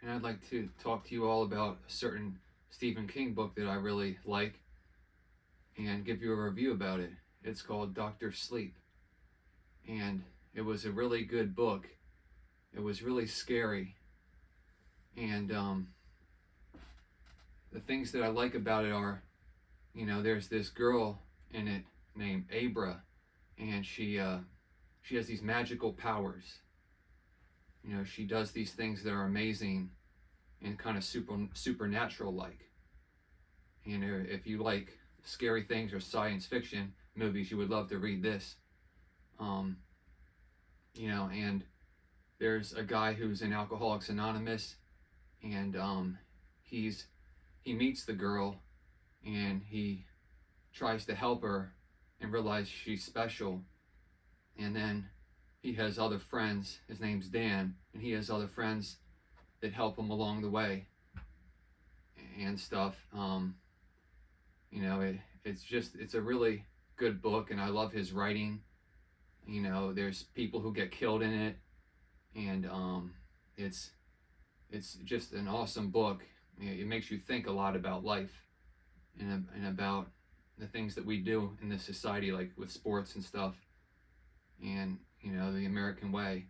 and I'd like to talk to you all about a certain Stephen King book that I really like and give you a review about it. It's called Doctor Sleep, and it was a really good book. It was really scary, and the things that I like about it are, there's this girl in it named Abra, and she has these magical powers. She does these things that are amazing and kind of supernatural like. If you like scary things or science fiction movies, you would love to read this. And there's a guy who's in Alcoholics Anonymous, and he meets the girl, and he tries to help her and realize she's special. And then he has other friends. His name's Dan, and he has other friends that help him along the way and stuff. It's a really good book, and I love his writing. There's people who get killed in it, and it's just an awesome book. It makes you think a lot about life and about the things that we do in this society, like with sports and stuff, and the American way.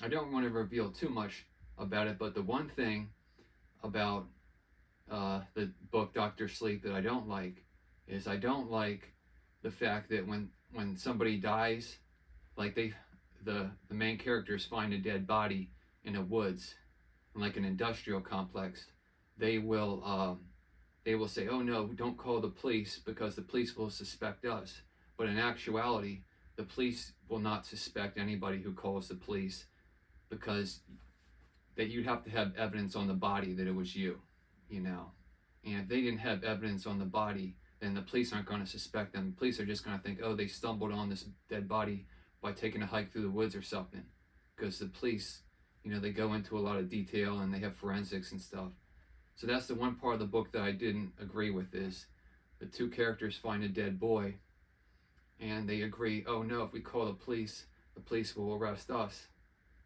I don't want to reveal too much about it, but the one thing about the book Doctor Sleep that I don't like is I don't like the fact that when somebody dies, like the main characters find a dead body in the woods, in like an industrial complex, they will say, "Oh no, don't call the police because the police will suspect us." But in actuality, the police will not suspect anybody who calls the police, because that you'd have to have evidence on the body that it was you. And if they didn't have evidence on the body, then the police aren't going to suspect them. The police are just going to think, oh, they stumbled on this dead body by taking a hike through the woods or something. Because the police, they go into a lot of detail and they have forensics and stuff. So that's the one part of the book that I didn't agree with, is the two characters find a dead boy and they agree, oh no, if we call the police will arrest us.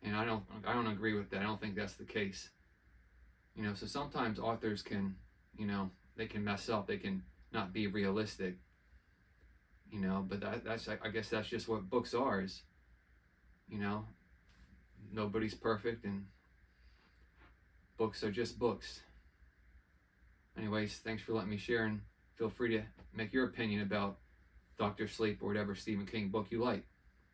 And I don't agree with that. I don't think that's the case. So sometimes authors can, they can mess up. They can not be realistic. But I guess that's just what books are. Is, nobody's perfect, and books are just books. Anyways, thanks for letting me share, and feel free to make your opinion about Doctor Sleep or whatever Stephen King book you like.